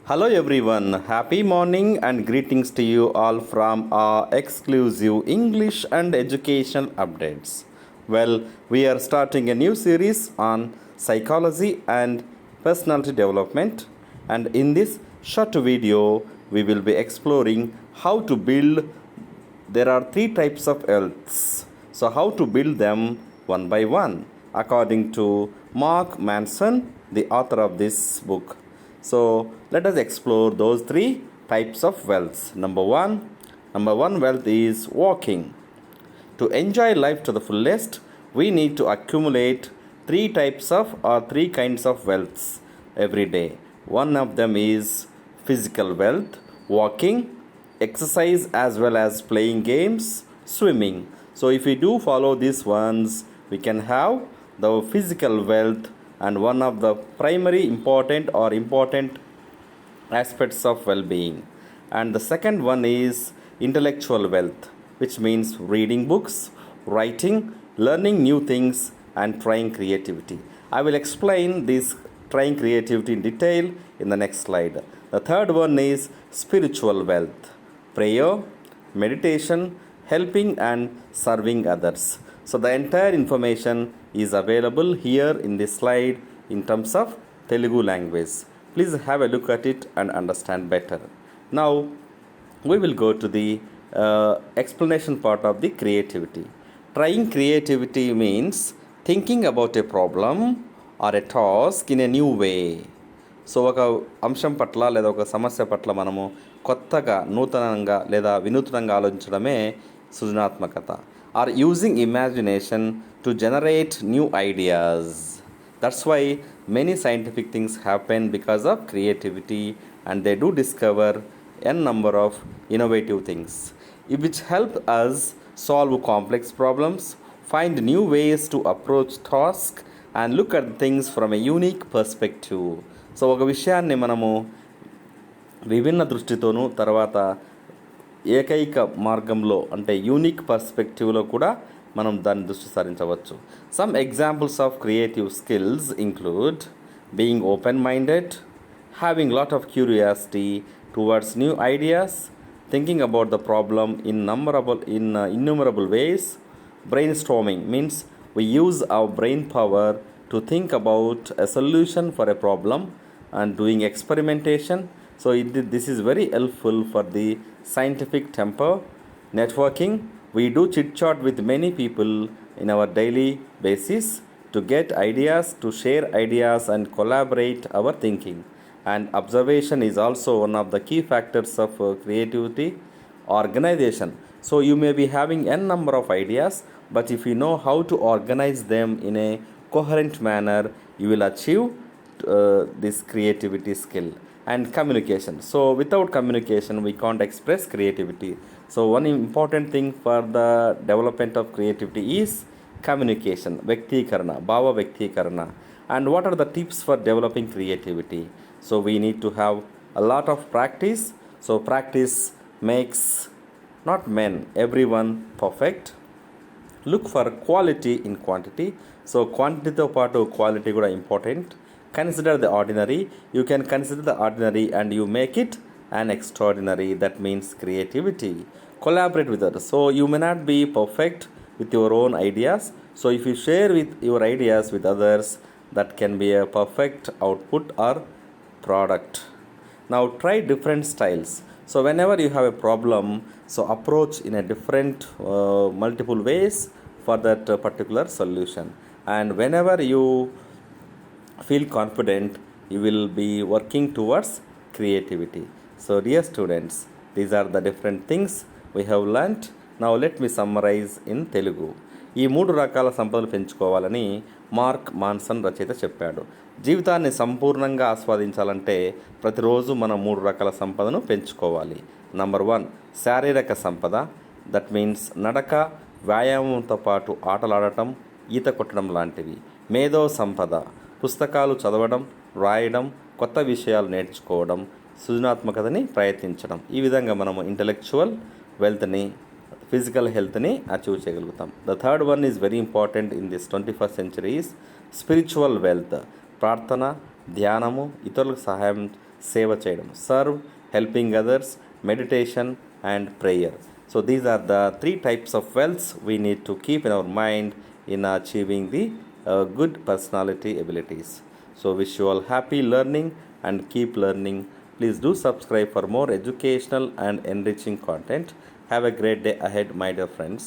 Hello everyone, happy morning and greetings to you all from our exclusive English and educational updates. Well, we are starting a new series on psychology and personality development, and in this short video, we will be exploring how to build. There are three types of wealths, so how to build them one by one, according to Mark Manson, the author of this book. So let us explore those three types of wealth. Number one wealth is walking. To enjoy life to the fullest, we need to accumulate three kinds of wealths every day. One of them is physical wealth, walking, exercise as well as playing games, swimming. So if we do follow these ones, we can have the physical wealth, and one of the primary important aspects of well-being. And the second one is intellectual wealth, which means reading books, writing, learning new things, and trying creativity. I will explain this trying creativity in detail in the next slide. The third one is spiritual wealth, prayer, meditation, helping and serving others. So the entire information is available here in this slide in terms of Telugu language. Please have a look at it and understand better. Now we will go to the explanation part of the creativity. Trying creativity means thinking about a problem or a task in a new way. So ఒక అంశం పట్ల లేదా ఒక సమస్య పట్ల మనము కొత్తగా నూతనంగా లేదా వినూత్నంగా ఆలోచించడమే సృజనాత్మకత. Or using imagination to generate new ideas. That's why many scientific things happen because of creativity, and they do discover n number of innovative things which help us solve complex problems, find new ways to approach tasks, and look at things from a unique perspective. So ఒక విషయాన్ని మనము విభిన్న దృష్టితోనూ తర్వాత ఏకైక మార్గంలో అంటే unique పర్స్పెక్టివ్లో కూడా మనం దాన్ని దృష్టి సారించవచ్చు. Some examples of creative skills include being open minded, having lot of curiosity towards new ideas, thinking about the problem in innumerable ways. Brainstorming means we use our brain power to think about a solution for a problem, and doing experimentation. So this is very helpful for the scientific temper. Networking, we do chit chat with many people in our daily basis to get ideas, to share ideas and collaborate our thinking. And observation is also one of the key factors of creativity. Organization, so you may be having n number of ideas, but if you know how to organize them in a coherent manner, you will achieve this creativity skill. And communication, so without communication we can't express creativity. So one important thing for the development of creativity is communication, వ్యక్తీకరణ, భావ వ్యక్తీకరణ. And what are the tips for developing creativity? So we need to have a lot of practice. So practice makes not men, everyone perfect. Look for quality in quantity. So quantity పాటు quality కూడా important. Consider the ordinary. You can consider the ordinary and you make it an extraordinary. That means creativity. Collaborate with others. So you may not be perfect with your own ideas. So if you share with your ideas with others, that can be a perfect output or product. Now try different styles. So whenever you have a problem, so approach in a different multiple ways for that particular solution. And whenever you feel confident, you will be working towards creativity. So dear students, these are the different things we have learnt. Now let me summarize in Telugu. ఈ 3 రకాల సంపదలు పెంచుకోవాలని mark Manson రచయిత చెప్పాడు. జీవితాన్ని సంపూర్ణంగా ఆస్వాదించాలంటే ప్రతిరోజు మనం 3 రకాల సంపదను పెంచుకోవాలి. నంబర్ 1 శారీరక సంపద, దట్ మీన్స్ నడక, వ్యాయామంతో పాటు ఆటలాడటం, ఈత కొట్టడం లాంటివి. మేధో సంపద, పుస్తకాలు చదవడం, రాయడం, కొత్త విషయాలు నేర్చుకోవడం, సృజనాత్మకతని ప్రయత్నించడం. ఈ విధంగా మనము ఇంటలెక్చువల్ వెల్త్ని, ఫిజికల్ హెల్త్ని అచీవ్ చేయగలుగుతాం. The third one is very important in this 21st century is spiritual wealth. ప్రార్థన, ధ్యానము, ఇతరులకు సహాయం సేవ చేయడం, serve, helping others, meditation and prayer. So these are the three types of wealths we need to keep in our mind in achieving the good personality abilities. So wish you all happy learning and keep learning. Please do subscribe for more educational and enriching content. Have a great day ahead, my dear friends.